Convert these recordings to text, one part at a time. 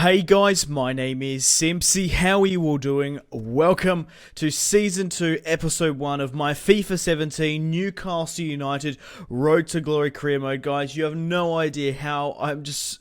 Hey guys, my name is Simpzy. How are you all doing? Welcome to Season 2, Episode 1 of my FIFA 17 Newcastle United Road to Glory career mode. Guys, you have no idea how I'm just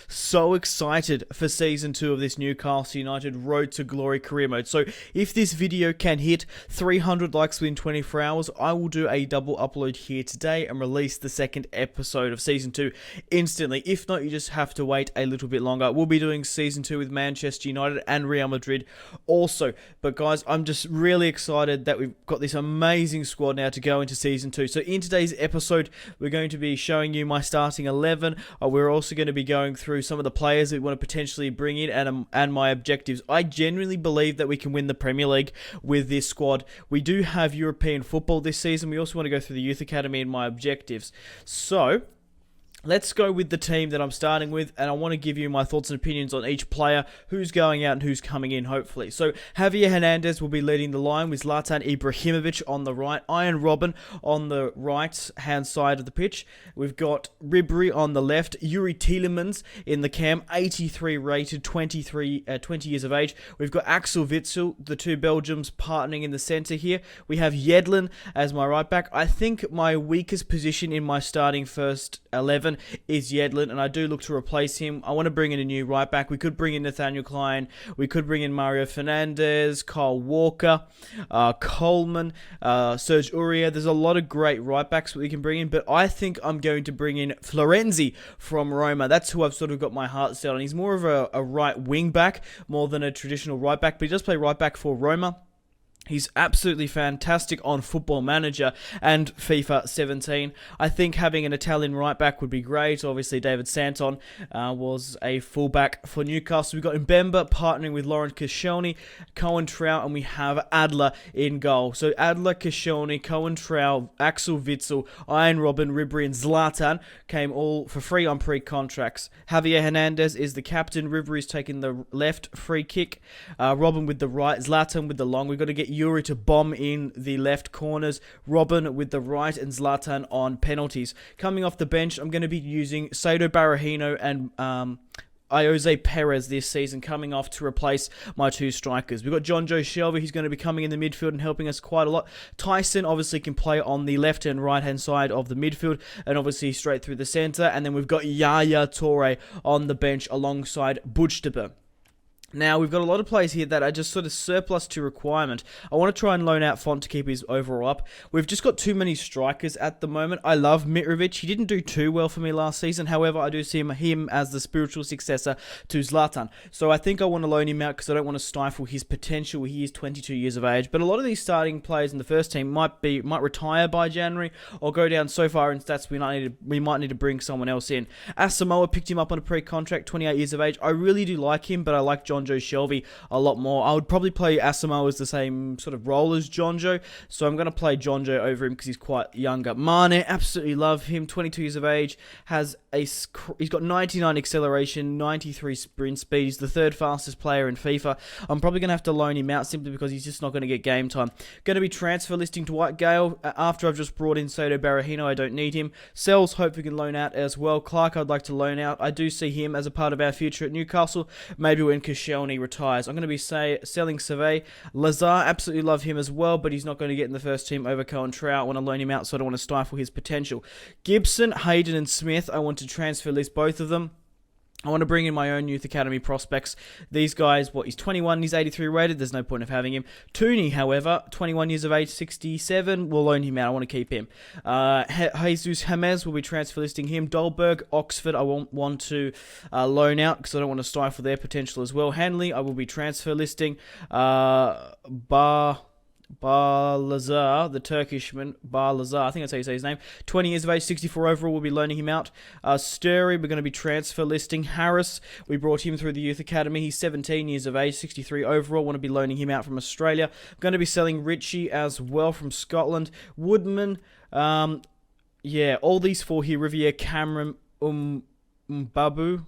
so excited for Season 2 of this Newcastle United Road to Glory career mode. So if this video can hit 300 likes within 24 hours, I will do a double upload here today and release the second episode of Season 2 instantly. If not, you just have to wait a little bit longer. We'll be doing Season 2 with Manchester United and Real Madrid also. But guys, I'm just really excited that we've got this amazing squad now to go into Season 2. So in today's episode, we're going to be showing you my starting 11. We're also going to be going through some of the players that we want to potentially bring in and my objectives. I genuinely believe that we can win the Premier League with this squad. We do have European football this season. We also want to go through the Youth Academy and my objectives. So let's go with the team that I'm starting with, and I want to give you my thoughts and opinions on each player, who's going out and who's coming in, hopefully. So, Javier Hernandez will be leading the line with Zlatan Ibrahimovic on the right, Robben on the right-hand side of the pitch. We've got Ribery on the left, Yuri Tielemans in the cam, 83 rated, 20 years of age. We've got Axel Witsel, the two Belgians partnering in the centre here. We have Yedlin as my right back. I think my weakest position in my starting first 11 is Yedlin, and I do look to replace him. I want to bring in a new right back. We could bring in Nathaniel Klein. We could bring in Mario Fernandes, Kyle Walker, Coleman, Serge Aurier. There's a lot of great right backs that we can bring in, but I think I'm going to bring in Florenzi from Roma. That's who I've sort of got my heart set on. He's more of a right wing back more than a traditional right back, but he does play right back for Roma. He's absolutely fantastic on Football Manager and FIFA 17. I think having an Italian right back would be great. Obviously, David Santon was a fullback for Newcastle. We've got Mbemba partnering with Laurent Koscielny, Cohen Trout, and we have Adler in goal. So Adler, Koscielny, Cohen Trout, Axel Witsel, Robben, Ribery, and Zlatan came all for free on pre-contracts. Javier Hernandez is the captain. Ribery's taking the left free kick. Robben with the right, Zlatan with the long. We've got to get Yuri to bomb in the left corners, Robben with the right, and Zlatan on penalties. Coming off the bench, I'm going to be using Saido Barahino and Jose Perez this season coming off to replace my two strikers. We've got John Joe Shelby, who's going to be coming in the midfield and helping us quite a lot. Tyson obviously can play on the left and right hand side of the midfield and obviously straight through the centre. And then we've got Yaya Toure on the bench alongside Buchstabe. Now, we've got a lot of players here that are just sort of surplus to requirement. I want to try and loan out Font to keep his overall up. We've just got too many strikers at the moment. I love Mitrovic. He didn't do too well for me last season. However, I do see him as the spiritual successor to Zlatan. So I think I want to loan him out because I don't want to stifle his potential. He is 22 years of age. But a lot of these starting players in the first team might retire by January or go down so far in stats we might need to bring someone else in. Asamoah picked him up on a pre-contract, 28 years of age. I really do like him, but I like John Joe Shelby a lot more. I would probably play Asamoah as the same sort of role as John Joe, so I'm going to play John Joe over him because he's quite younger. Mane, absolutely love him, 22 years of age, he's got 99 acceleration, 93 sprint speed, he's the third fastest player in FIFA. I'm probably going to have to loan him out simply because he's just not going to get game time. Going to be transfer listing to Dwight Gale after I've just brought in Saido Barahino. I don't need him. Sells, hope we can loan out as well. Clark, I'd like to loan out. I do see him as a part of our future at Newcastle, maybe when Koscielny retires. I'm going to be selling Survey. Lazar, absolutely love him as well, but he's not going to get in the first team over Cohen Trout. I want to loan him out, so I don't want to stifle his potential. Gibson, Hayden, and Smith, I want to transfer list both of them. I want to bring in my own Youth Academy prospects. These guys, he's 21, he's 83 rated, there's no point of having him. Tooney, however, 21 years of age, 67, we'll loan him out, I want to keep him. Jesus James will be transfer listing him. Dolberg, Oxford, I won't want to loan out because I don't want to stifle their potential as well. Hanley, I will be transfer listing. Lazar, the Turkishman, Lazar, I think that's how you say his name. 20 years of age, 64 overall, we'll be loaning him out. Sturry, we're going to be transfer listing. Harris, we brought him through the Youth Academy. He's 17 years of age, 63 overall, want to be loaning him out from Australia. I'm going to be selling Ritchie as well from Scotland. Woodman, all these four here, Riviere, Cameron, Babu,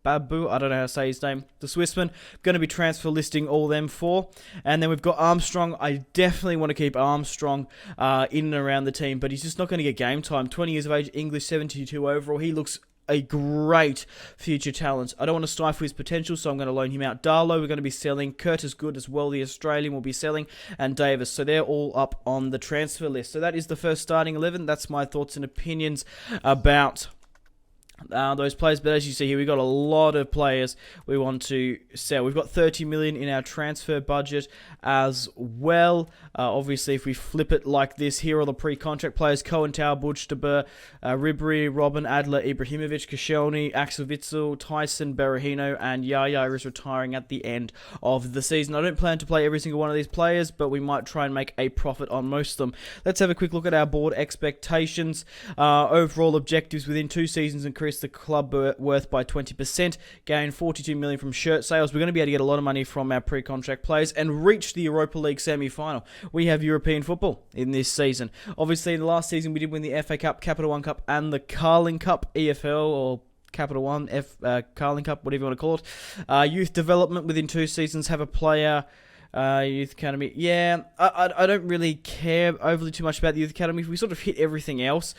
Babu, I don't know how to say his name, the Swissman. Going to be transfer listing all them four. And then we've got Armstrong. I definitely want to keep Armstrong in and around the team, but he's just not going to get game time. 20 years of age, English, 72 overall. He looks a great future talent. I don't want to stifle his potential, so I'm going to loan him out. Darlow, we're going to be selling. Curtis Good as well, the Australian, will be selling. And Davis. So they're all up on the transfer list. So that is the first starting 11. That's my thoughts and opinions about those players. But as you see here, we've got a lot of players we want to sell. We've got 30 million in our transfer budget as well. Obviously, if we flip it like this, here are the pre-contract players: Cohen, Tower, Budge-de-Boer, Ribery, Robben, Adler, Ibrahimovic, Koscielny, Axel Witsel, Tyson, Berahino, and Yaya is retiring at the end of the season. I don't plan to play every single one of these players, but we might try and make a profit on most of them. Let's have a quick look at our board expectations. Overall objectives within 2 seasons: increase the club worth by 20%, gain 42 million from shirt sales. We're going to be able to get a lot of money from our pre-contract players and reach the Europa League semi-final. We have European football in this season. Obviously, in the last season, we did win the FA Cup, Capital One Cup, and the Carling Cup, EFL, or Capital One, Carling Cup, whatever you want to call it. Youth development within 2 seasons, have a player. Youth Academy. Yeah, I don't really care overly too much about the Youth Academy. If we sort of hit everything else,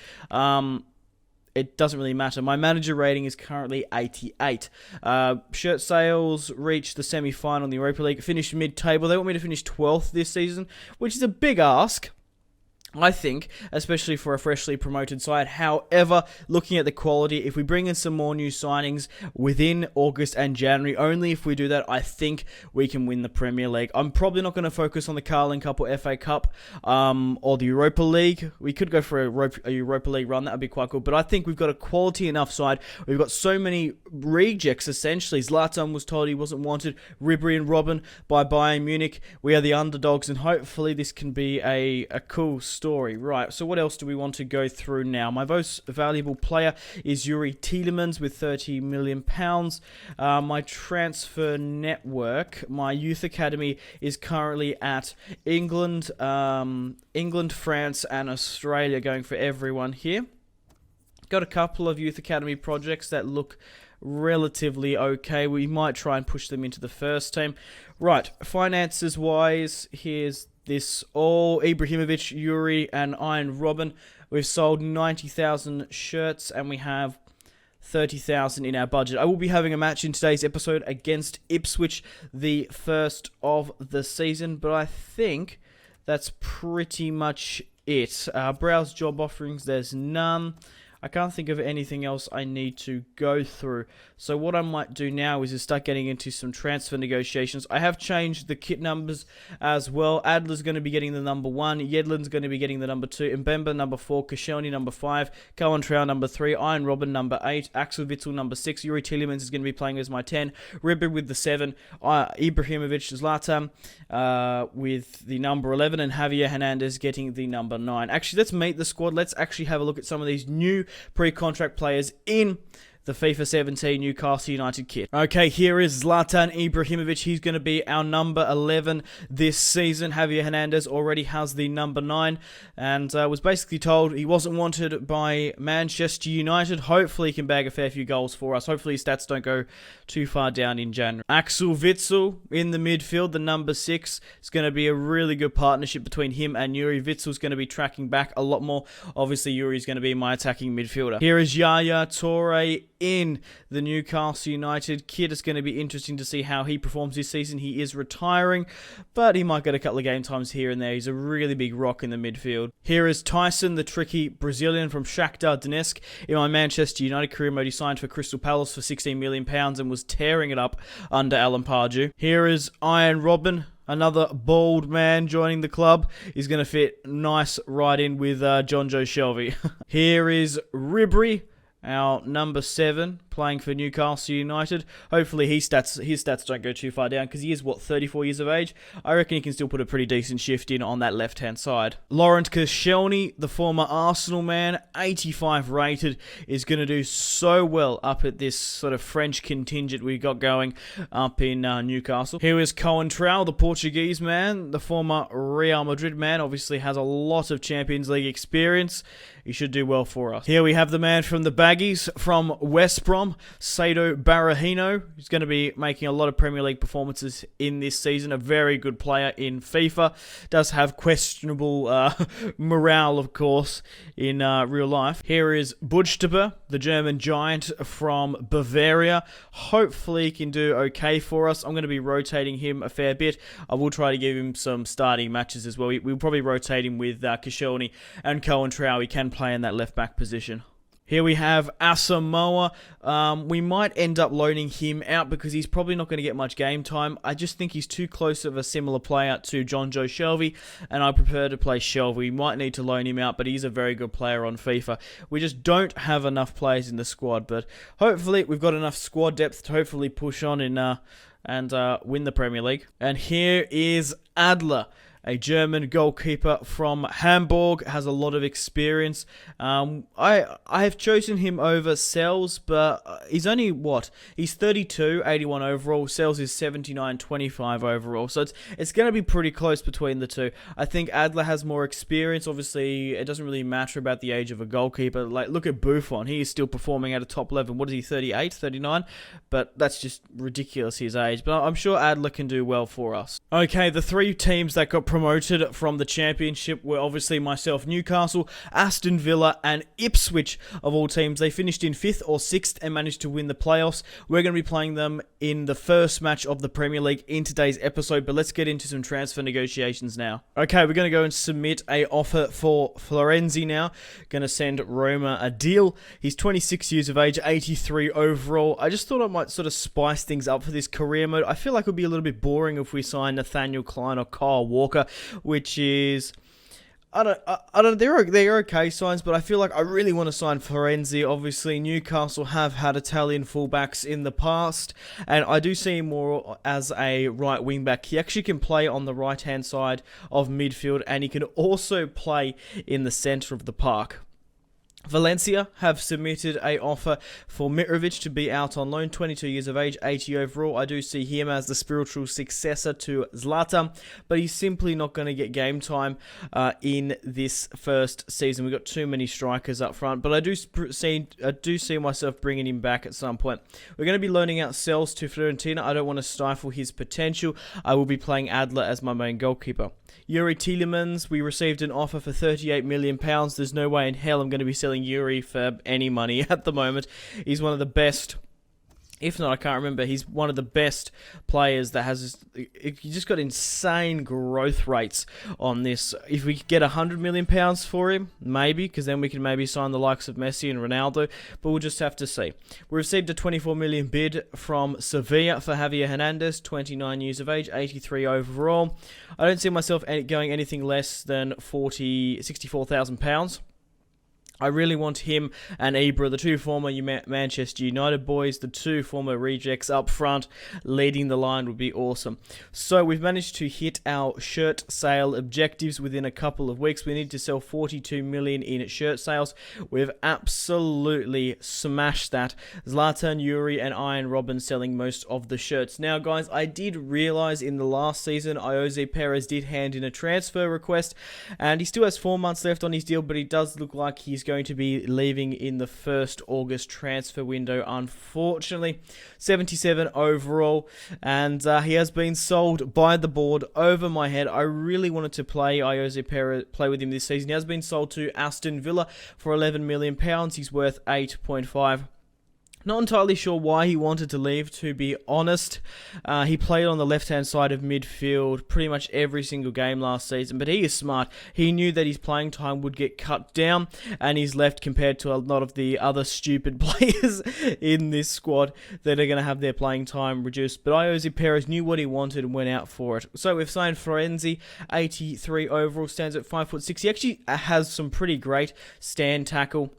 it doesn't really matter. My manager rating is currently 88. Shirt sales reached the semi-final in the Europa League, finished mid-table. They want me to finish 12th this season, which is a big ask, I think, especially for a freshly promoted side. However, looking at the quality, if we bring in some more new signings within August and January, only if we do that, I think we can win the Premier League. I'm probably not going to focus on the Carling Cup or FA Cup or the Europa League. We could go for a Europa League run. That would be quite cool. But I think we've got a quality enough side. We've got so many rejects, essentially. Zlatan was told he wasn't wanted. Ribery and Robben by Bayern Munich. We are the underdogs, and hopefully this can be a cool story. Right, so what else do we want to go through now? My most valuable player is Yuri Tielemans with £30 million. My transfer network, my youth academy is currently at England, France, and Australia, going for everyone here. Got a couple of youth academy projects that look relatively okay. We might try and push them into the first team. Right, finances wise, here's this all Ibrahimovic, Yuri, and Iron Robben. We've sold 90,000 shirts and we have 30,000 in our budget. I will be having a match in today's episode against Ipswich, the first of the season, but I think that's pretty much it. Browse job offerings, there's none. I can't think of anything else I need to go through. So what I might do now is start getting into some transfer negotiations. I have changed the kit numbers as well. Adler's going to be getting the number 1. Yedlin's going to be getting the number 2. Mbemba number 4. Koscielny number 5. Cohen number 3. Iron Robben number 8. Axel Witsel number 6. Yuri Tielemans is going to be playing as my 10. Ribery with the 7. Ibrahimovic Zlatan with the number 11. And Javier Hernandez getting the number 9. Actually, let's meet the squad. Let's actually have a look at some of these new pre-contract players in the FIFA 17 Newcastle United kit. Okay, here is Zlatan Ibrahimovic. He's going to be our number 11 this season. Javier Hernandez already has the number 9 and was basically told he wasn't wanted by Manchester United. Hopefully he can bag a fair few goals for us. Hopefully his stats don't go too far down in January. Axel Witsel in the midfield, the number 6. It's going to be a really good partnership between him and Yuri. Witsel's going to be tracking back a lot more. Obviously Yuri's going to be my attacking midfielder. Here is Yaya Toure in the Newcastle United kit. It's going to be interesting to see how he performs this season. He is retiring, but he might get a couple of game times here and there. He's a really big rock in the midfield. Here is Tyson, the tricky Brazilian from Shakhtar Donetsk. In my Manchester United career mode, he signed for Crystal Palace for £16 million and was tearing it up under Alan Pardew. Here is Iron Robben, another bald man joining the club. He's going to fit nice right in with John Joe Shelby. Here is Ribery, our number 7, playing for Newcastle United. Hopefully his stats don't go too far down because he is, 34 years of age? I reckon he can still put a pretty decent shift in on that left-hand side. Laurent Koscielny, the former Arsenal man, 85 rated, is going to do so well up at this sort of French contingent we got going up in Newcastle. Here is Cohen, the Portuguese man, the former Real Madrid man, obviously has a lot of Champions League experience. He should do well for us. Here we have the man from the Baggies from West Brom. from Sado Barahino, who's going to be making a lot of Premier League performances in this season. A very good player in FIFA. Does have questionable morale, of course, in real life. Here is Buchstabe, the German giant from Bavaria. Hopefully he can do okay for us. I'm going to be rotating him a fair bit. I will try to give him some starting matches as well. We'll probably rotate him with Koscielny and Cohen Trau. He can play in that left-back position. Here we have Asamoah. We might end up loaning him out because he's probably not going to get much game time. I just think he's too close of a similar player to John Joe Shelvey, and I prefer to play Shelvey. We might need to loan him out, but he's a very good player on FIFA. We just don't have enough players in the squad, but hopefully we've got enough squad depth to hopefully push on and win the Premier League. And here is Adler, a German goalkeeper from Hamburg, has a lot of experience. I have chosen him over Sells, but he's only, he's 32, 81 overall. Sells is 79, 25 overall. So it's going to be pretty close between the two. I think Adler has more experience. Obviously, it doesn't really matter about the age of a goalkeeper. Like, look at Buffon. He is still performing at a top level. What is he, 38, 39? But that's just ridiculous, his age. But I'm sure Adler can do well for us. Okay, the three teams that got promoted from the Championship were obviously myself, Newcastle, Aston Villa, and Ipswich. Of all teams, they finished in 5th or 6th and managed to win the playoffs. We're going to be playing them in the first match of the Premier League in today's episode, but let's get into some transfer negotiations now. Okay, we're going to go and submit a offer for Florenzi now. Going to send Roma a deal. He's 26 years of age, 83 overall. I just thought I might sort of spice things up for this career mode. I feel like it would be a little bit boring if we sign Nathaniel Klein or Kyle Walker, which is, I don't. They're okay signs, but I feel like I really want to sign Florenzi. Obviously, Newcastle have had Italian fullbacks in the past, and I do see him more as a right wing back. He actually can play on the right hand side of midfield, and he can also play in the centre of the park. Valencia have submitted a offer for Mitrovic to be out on loan, 22 years of age, 80 overall. I do see him as the spiritual successor to Zlatan, but he's simply not going to get game time in this first season. We've got too many strikers up front, but I do see myself bringing him back at some point. We're going to be loaning out Sells to Fiorentina. I don't want to stifle his potential. I will be playing Adler as my main goalkeeper. Yuri Tielemans, we received an offer for £38 million. There's no way in hell I'm going to be selling Yuri for any money at the moment. He's one of the best, if not, I can't remember, he's one of the best players that has, he just got insane growth rates on this. If we could get £100 million for him, maybe, because then we can maybe sign the likes of Messi and Ronaldo, but we'll just have to see. We received a £24 million bid from Sevilla for Javier Hernandez, 29 years of age, 83 overall. I don't see myself going anything less than £64,000. I really want him and Ibra, the two former Manchester United boys, the two former rejects up front, leading the line would be awesome. So we've managed to hit our shirt sale objectives within a couple of weeks. We need to sell 42 million in shirt sales. We've absolutely smashed that. Zlatan, Yuri, and Iron Robben selling most of the shirts. Now, guys, I did realize in the last season, Jose Perez did hand in a transfer request, and he still has 4 months left on his deal, but he does look like he's going to be leaving in the 1st August transfer window, unfortunately. 77 overall, and he has been sold by the board over my head. I really wanted to play Jose Perez, play with him this season. He has been sold to Aston Villa for £11 million. He's worth 8.5. Not entirely sure why he wanted to leave, to be honest. He played on the left-hand side of midfield pretty much every single game last season, but he is smart. He knew that his playing time would get cut down, and he's left compared to a lot of the other stupid players in this squad that are going to have their playing time reduced. But Jose Perez knew what he wanted and went out for it. So we've signed Florenzi, 83 overall, stands at 5'6". He actually has some pretty great stand tackle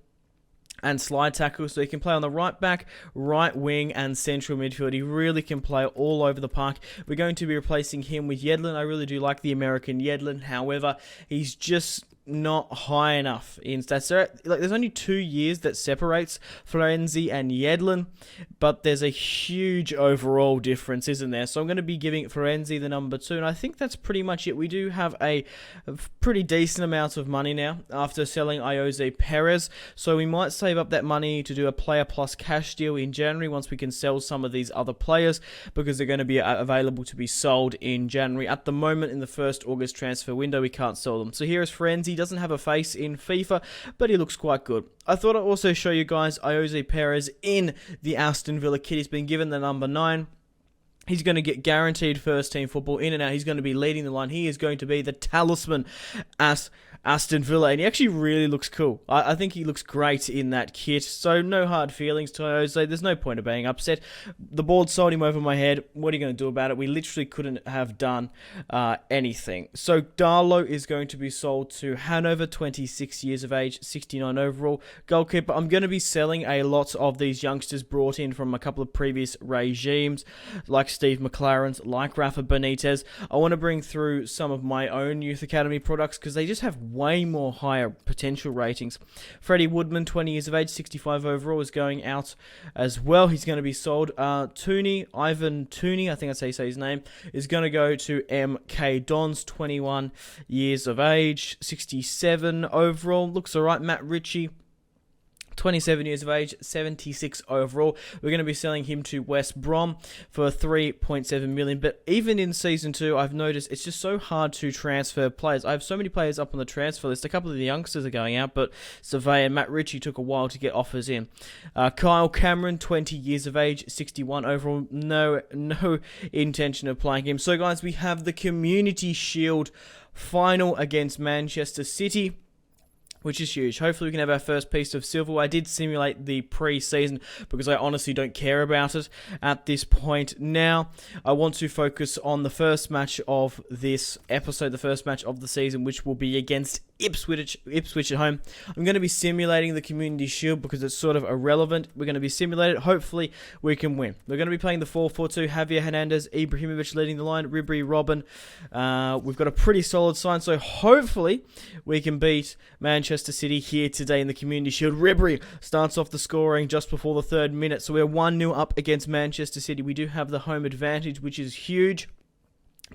and slide tackle, so he can play on the right back, right wing, and central midfield. He really can play all over the park. We're going to be replacing him with Yedlin. I really do like the American Yedlin. However, he's just not high enough in stats. There's only 2 years that separates Florenzi and Yedlin, but there's a huge overall difference, isn't there? So I'm going to be giving Florenzi the number 2, and I think that's pretty much it. We do have a pretty decent amount of money now after selling Jose Perez, so we might save up that money to do a player plus cash deal in January once we can sell some of these other players, because they're going to be available to be sold in January. At the moment, in the first August transfer window, we can't sell them. So here is Florenzi. Doesn't have a face in FIFA, but he looks quite good. I thought I'd also show you guys Jose Perez in the Aston Villa kit. He's been given the number 9. He's going to get guaranteed first team football in and out. He's going to be leading the line. He is going to be the talisman at Aston Villa, and he actually really looks cool. I think he looks great in that kit, so no hard feelings to Jose. There's no point of being upset. The board sold him over my head. What are you going to do about it? We literally couldn't have done anything. So Darlow is going to be sold to Hanover, 26 years of age, 69 overall. Goalkeeper, I'm going to be selling a lot of these youngsters brought in from a couple of previous regimes, like Steve McLaren's, like Rafa Benitez. I want to bring through some of my own Youth Academy products because they just have way more higher potential ratings. Freddie Woodman, 20 years of age, 65 overall, is going out as well. He's going to be sold. Ivan Tooney, I think that's how you say his name, is going to go to MK Dons, 21 years of age, 67 overall. Looks alright. Matt Ritchie, 27 years of age, 76 overall. We're going to be selling him to West Brom for 3.7 million. But even in Season 2, I've noticed it's just so hard to transfer players. I have so many players up on the transfer list. A couple of the youngsters are going out, but Survey and Matt Ritchie took a while to get offers in. Kyle Cameron, 20 years of age, 61 overall. No intention of playing him. So, guys, we have the Community Shield final against Manchester City, which is huge. Hopefully we can have our first piece of silver. I did simulate the pre-season because I honestly don't care about it at this point. Now, I want to focus on the first match of this episode, the first match of the season, which will be against Ipswich at home. I'm going to be simulating the Community Shield because it's sort of irrelevant. We're going to be simulated. Hopefully, we can win. We're going to be playing the 4-4-2. Javier Hernandez, Ibrahimovic leading the line. Ribery, Robben. We've got a pretty solid side, so hopefully we can beat Manchester City here today in the Community Shield. Ribery starts off the scoring just before the 3rd minute, so we're 1-0 up against Manchester City. We do have the home advantage, which is huge.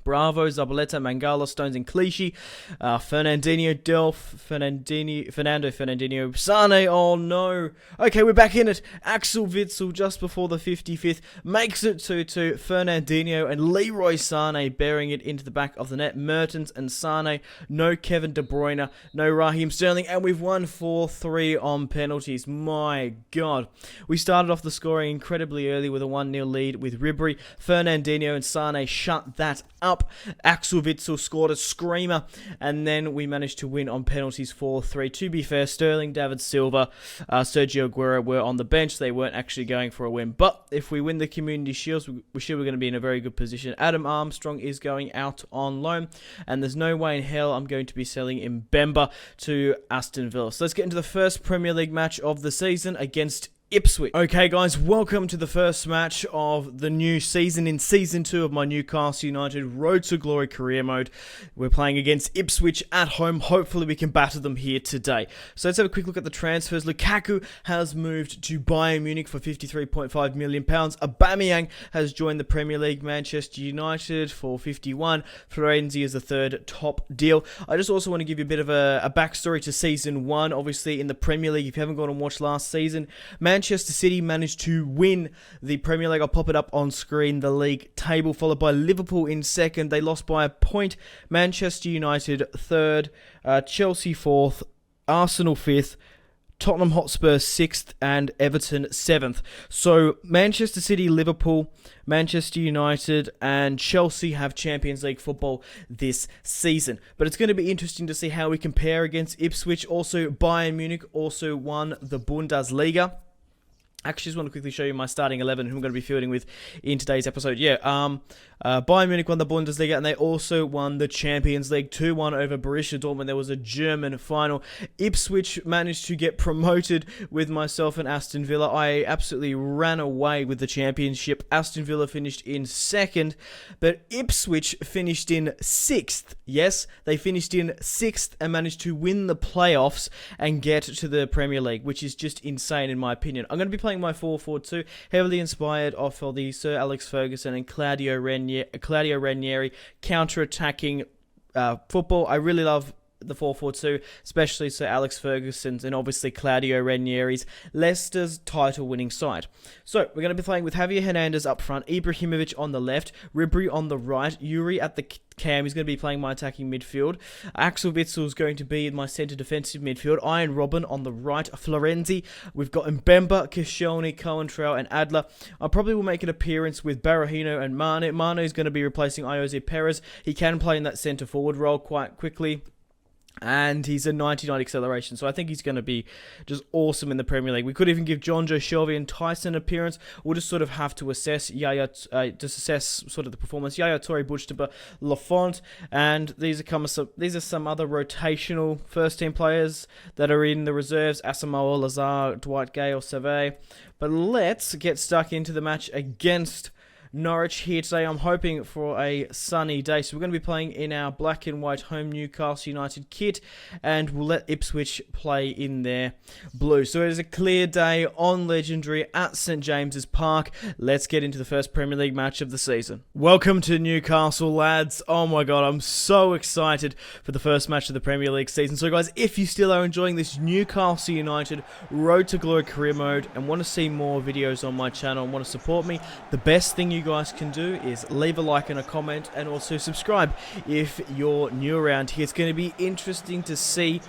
Bravo, Zabaleta, Mangala, Stones and Clichy, Fernandinho, Delph, Fernando Fernandinho, Sane, oh no. Okay, we're back in it. Axel Witsel just before the 55th makes it to Fernandinho and Leroy Sane bearing it into the back of the net. Mertens and Sane, no Kevin De Bruyne, no Raheem Sterling, and we've won 4-3 on penalties. My God. We started off the scoring incredibly early with a 1-0 lead with Ribery. Fernandinho and Sane shut that up. Axel Witsel scored a screamer, and then we managed to win on penalties 4-3. To be fair, Sterling, David Silva, Sergio Aguero were on the bench. They weren't actually going for a win. But if we win the Community Shields, we're sure we're going to be in a very good position. Adam Armstrong is going out on loan, and there's no way in hell I'm going to be selling Mbemba to Aston Villa. So let's get into the first Premier League match of the season against Ipswich. Okay, guys, welcome to the first match of the new season in Season 2 of my Newcastle United Road to Glory career mode. We're playing against Ipswich at home. Hopefully, we can batter them here today. So let's have a quick look at the transfers. Lukaku has moved to Bayern Munich for £53.5 million. Aubameyang has joined the Premier League, Manchester United for 51. Florenzi is the third top deal. I just also want to give you a bit of a backstory to Season 1. Obviously, in the Premier League, if you haven't gone and watched last season, Manchester City managed to win the Premier League. I'll pop it up on screen, the league table, followed by Liverpool in second. They lost by a point. Manchester United third, Chelsea fourth, Arsenal fifth, Tottenham Hotspur 6th, and Everton 7th. So Manchester City, Liverpool, Manchester United, and Chelsea have Champions League football this season. But it's going to be interesting to see how we compare against Ipswich. Also, Bayern Munich also won the Bundesliga. Actually, just want to quickly show you my starting 11 who I'm going to be fielding with in today's episode. Bayern Munich won the Bundesliga, and they also won the Champions League 2-1 over Borussia Dortmund. There was a German final. Ipswich managed to get promoted with myself and Aston Villa. I absolutely ran away with the championship. Aston Villa finished in second, but Ipswich finished in sixth. Yes, they finished in sixth and managed to win the playoffs and get to the Premier League, which is just insane in my opinion. I'm going to be playing my 4-4-2, heavily inspired off of the Sir Alex Ferguson and Claudio Ranieri counter-attacking football. I really love the 4-4-2, especially Sir Alex Ferguson's and obviously Claudio Ranieri's Leicester's title-winning side. So, we're going to be playing with Javier Hernandez up front, Ibrahimovic on the left, Ribery on the right, Yuri at the cam. He's going to be playing my attacking midfield. Axel Witsel is going to be in my centre defensive midfield. Iron Robben on the right, Florenzi. We've got Mbemba, Koscielny, Coentrao, and Adler. I probably will make an appearance with Berahino and Mane. Mane is going to be replacing Ayoze Perez. He can play in that centre forward role quite quickly. And he's a 99 acceleration, so I think he's going to be just awesome in the Premier League. We could even give John Joe Shelby and Tyson an appearance. We'll just sort of have to assess sort of the performance. Yaya Toure, Butchaba, Lafont, and these are some other rotational first-team players that are in the reserves: Asamoah, Lazar, Dwight Gay, or Save. But let's get stuck into the match against Norwich here today. I'm hoping for a sunny day. So we're going to be playing in our black and white home Newcastle United kit, and we'll let Ipswich play in their blue. So it is a clear day on Legendary at St James's Park. Let's get into the first Premier League match of the season. Welcome to Newcastle, lads. Oh my god, I'm so excited for the first match of the Premier League season. So guys, if you still are enjoying this Newcastle United Road to Glory career mode and want to see more videos on my channel and want to support me, the best thing you guys can do is leave a like and a comment, and also subscribe if you're new around here. It's going to be interesting to see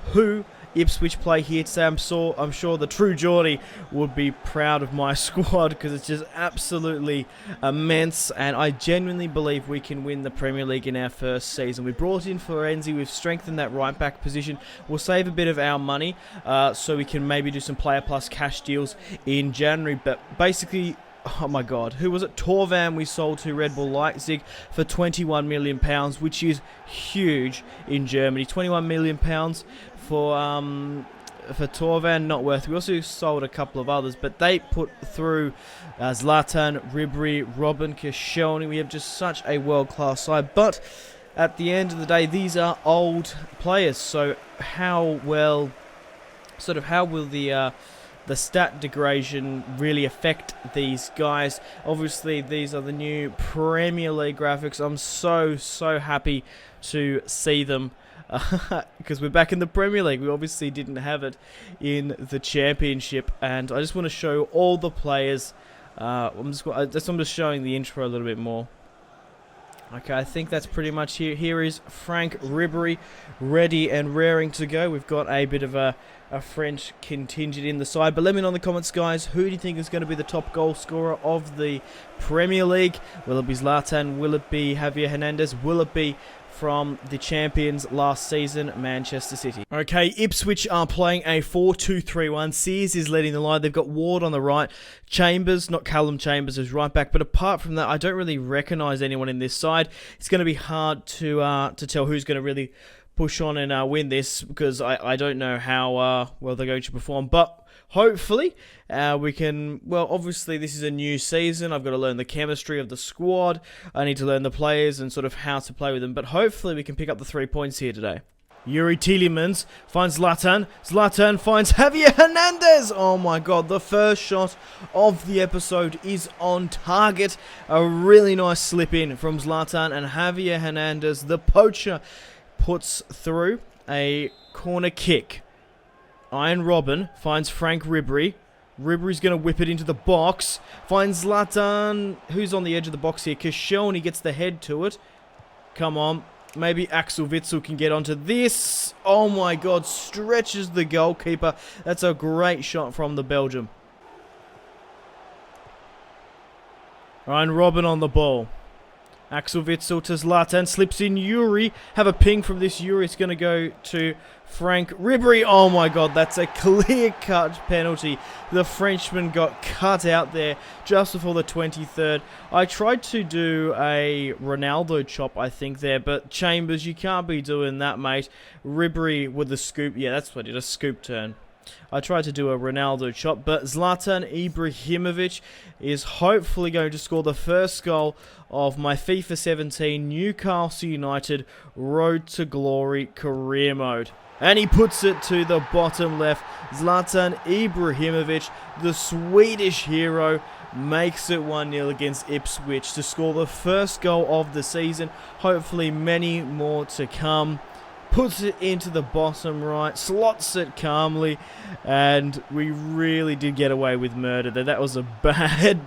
who Ipswich play here today. I'm sure the true Geordie would be proud of my squad because it's just absolutely immense, and I genuinely believe we can win the Premier League in our first season. We brought in Florenzi, we've strengthened that right back position. We'll save a bit of our money so we can maybe do some player plus cash deals in January, but basically, oh my god, who was it? Torvan we sold to Red Bull Leipzig for £21 million, which is huge in Germany. £21 million for Torvan, not worth it. We also sold a couple of others, but they put through Zlatan, Ribery, Robben, Koscielny. We have just such a world-class side, but at the end of the day, these are old players, so how will the stat degradation really affect these guys? Obviously, these are the new Premier League graphics. I'm so happy to see them because we're back in the Premier League. We obviously didn't have it in the Championship, and I just want to show all the players. I'm just showing the intro a little bit more. Okay, I think that's pretty much here. Here is Frank Ribery, ready and raring to go. We've got a bit of a French contingent in the side. But let me know in the comments, guys, who do you think is going to be the top goal scorer of the Premier League? Will it be Zlatan? Will it be Javier Hernandez? Will it be from the champions last season, Manchester City? Okay, Ipswich are playing a 4-2-3-1. Sears is leading the line. They've got Ward on the right. Chambers, not Callum Chambers, is right back. But apart from that, I don't really recognise anyone in this side. It's going to be hard to tell who's going to really push on and win this, because I don't know how well they're going to perform. But hopefully we can. Well, obviously this is a new season. I've got to learn the chemistry of the squad. I need to learn the players and sort of how to play with them. But hopefully we can pick up the 3 points here today. Yuri Tielemans finds Zlatan. Zlatan finds Javier Hernandez. Oh my god, the first shot of the episode is on target. A really nice slip in from Zlatan, and Javier Hernandez, the poacher, puts through a corner kick. Iron Robben finds Frank Ribery. Ribery's going to whip it into the box. Finds Zlatan, who's on the edge of the box here. Koscielny gets the head to it. Come on. Maybe Axel Witsel can get onto this. Oh my god, stretches the goalkeeper. That's a great shot from the Belgium. Iron Robben on the ball. Axel Witsel to Zlatan, slips in Yuri. Have a ping from this Yuri. It's going to go to Frank Ribery. Oh my god, that's a clear-cut penalty. The Frenchman got cut out there just before the 23rd. I tried to do a Ronaldo chop, I think, there, but Chambers, you can't be doing that, mate. Ribery with the scoop. Yeah, that's what it is, a scoop turn. I tried to do a Ronaldo chop, but Zlatan Ibrahimovic is hopefully going to score the first goal of my FIFA 17 Newcastle United Road to Glory career mode. And he puts it to the bottom left. Zlatan Ibrahimovic, the Swedish hero, makes it 1-0 against Ipswich to score the first goal of the season. Hopefully many more to come. Puts it into the bottom right, slots it calmly, and we really did get away with murder there. That was a bad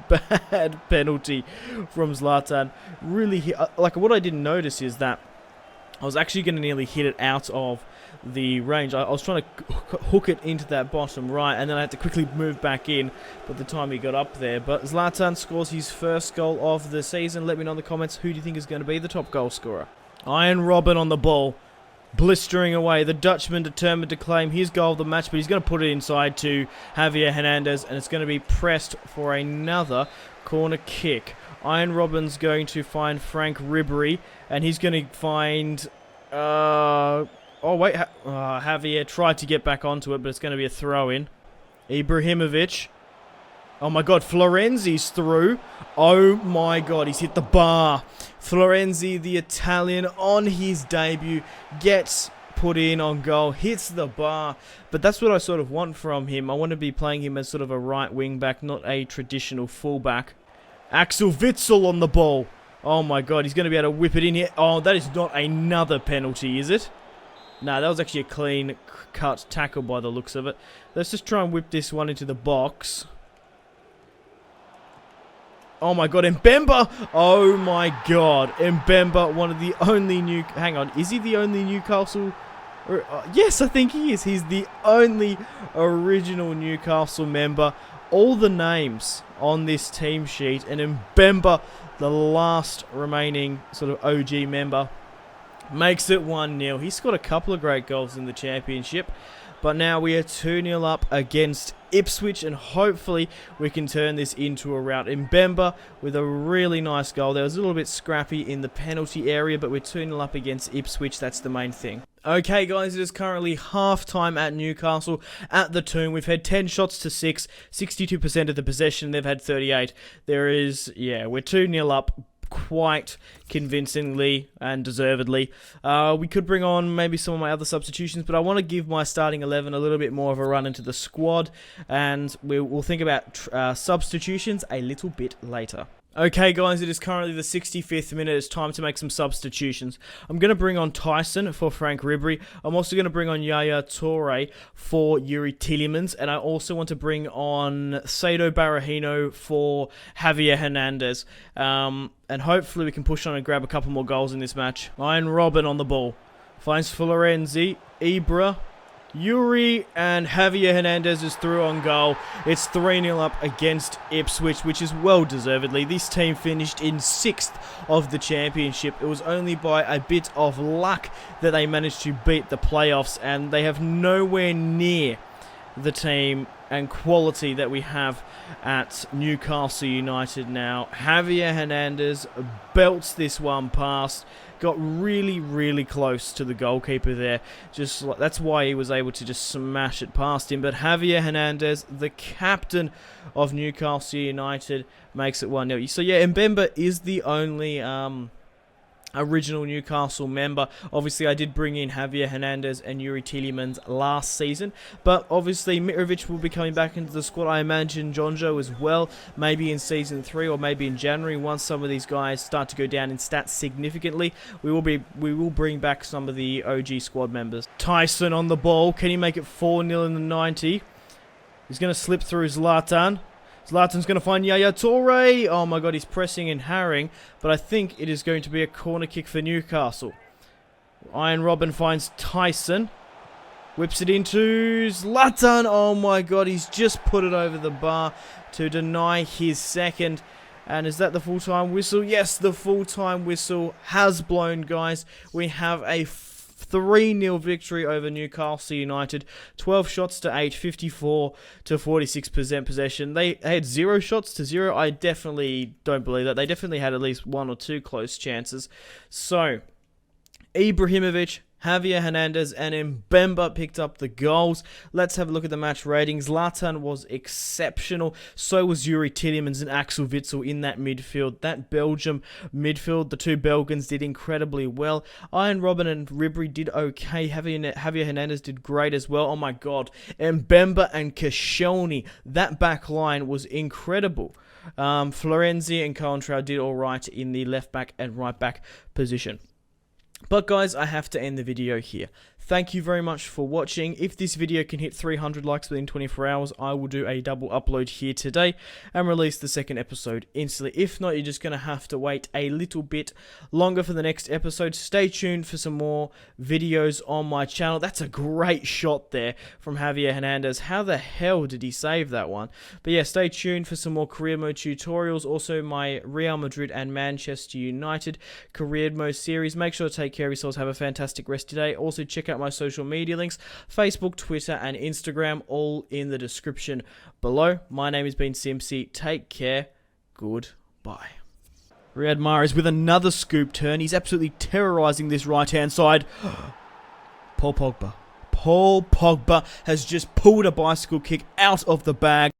penalty from Zlatan. Really, like, what I didn't notice is that I was actually going to nearly hit it out of the range. I was trying to hook it into that bottom right, and then I had to quickly move back in by the time he got up there. But Zlatan scores his first goal of the season. Let me know in the comments, who do you think is going to be the top goal scorer? Iron Robben on the ball. Blistering away, the Dutchman determined to claim his goal of the match, but he's going to put it inside to Javier Hernandez, and it's going to be pressed for another corner kick. Iron Robben's going to find Frank Ribery, and he's going to find... oh, wait. Javier tried to get back onto it, but it's going to be a throw-in. Ibrahimovic. Oh my god, Florenzi's through. Oh my god, he's hit the bar. Florenzi, the Italian, on his debut, gets put in on goal, hits the bar. But that's what I sort of want from him. I want to be playing him as sort of a right wing back, not a traditional fullback. Axel Witsel on the ball. Oh my god, he's going to be able to whip it in here. Oh, that is not another penalty, is it? No, that was actually a clean cut tackle by the looks of it. Let's just try and whip this one into the box. Oh my god, Mbemba! Oh my god, Mbemba, one of the only new... Hang on, is he the only Newcastle... yes, I think he is. He's the only original Newcastle member. All the names on this team sheet, and Mbemba, the last remaining sort of OG member, makes it 1-0. He scored a couple of great goals in the championship, but now we are 2-0 up against Ipswich, and hopefully we can turn this into a rout. Mbemba with a really nice goal. There was a little bit scrappy in the penalty area, but we're 2-0 up against Ipswich. That's the main thing. Okay, guys, it is currently half-time at Newcastle at the Tomb. We've had 10 shots to 6, 62% of the possession. They've had 38. We're 2-0 up quite convincingly and deservedly. We could bring on maybe some of my other substitutions, but I want to give my starting 11 a little bit more of a run into the squad, and we'll think about substitutions a little bit later. Okay, guys, it is currently the 65th minute. It's time to make some substitutions. I'm going to bring on Tyson for Frank Ribery. I'm also going to bring on Yaya Toure for Yuri Tielemans. And I also want to bring on Sado Barahino for Javier Hernandez. And hopefully we can push on and grab a couple more goals in this match. Iron Robben on the ball. Finds Florenzi, Ibra, Yuri, and Javier Hernandez is through on goal. It's 3-0 up against Ipswich, which is well deservedly. This team finished in 6th of the championship. It was only by a bit of luck that they managed to beat the playoffs, and they have nowhere near the team and quality that we have at Newcastle United now. Javier Hernandez belts this one past. Got really close to the goalkeeper there. That's why he was able to just smash it past him. But Javier Hernandez, the captain of Newcastle United, makes it 1-0. So yeah, Mbemba is the only original Newcastle member. Obviously, I did bring in Javier Hernandez and Yuri Tielemans last season, but obviously Mitrovic will be coming back into the squad. I imagine Jonjo as well, maybe in Season 3 or maybe in January. Once some of these guys start to go down in stats significantly, we will bring back some of the OG squad members. Tyson on the ball. Can he make it 4-0 in the 90? He's going to slip through Zlatan. Zlatan's going to find Yaya Toure. Oh my god, he's pressing and harrying, but I think it is going to be a corner kick for Newcastle. Iron Robben finds Tyson. Whips it into Zlatan. Oh my god, he's just put it over the bar to deny his second. And is that the full-time whistle? Yes, the full-time whistle has blown, guys. We have a 3-0 victory over Newcastle United. 12 shots to 8, 54 to 46% possession. They had 0 shots to 0. I definitely don't believe that. They definitely had at least 1 or 2 close chances. So, Ibrahimovic, Javier Hernandez and Mbemba picked up the goals. Let's have a look at the match ratings. Zlatan was exceptional. So was Yuri Tielemans and Axel Witsel in that midfield. That Belgium midfield, the two Belgians did incredibly well. Robben and Ribery did okay. Javier Hernandez did great as well. Oh my god. Mbemba and Koscielny, that back line was incredible. Florenzi and Coentrao did alright in the left back and right back position. But guys, I have to end the video here. Thank you very much for watching. If this video can hit 300 likes within 24 hours, I will do a double upload here today and release the second episode instantly. If not, you're just going to have to wait a little bit longer for the next episode. Stay tuned for some more videos on my channel. That's a great shot there from Javier Hernandez. How the hell did he save that one? But yeah, stay tuned for some more career mode tutorials. Also, my Real Madrid and Manchester United career mode series. Make sure to take care of yourselves. Have a fantastic rest today. Also, check out my social media links, Facebook, Twitter, and Instagram, all in the description below. My name has been Simpzy. Take care. Goodbye. Riyad Mahrez with another scoop turn. He's absolutely terrorizing this right-hand side. Paul Pogba. Paul Pogba has just pulled a bicycle kick out of the bag.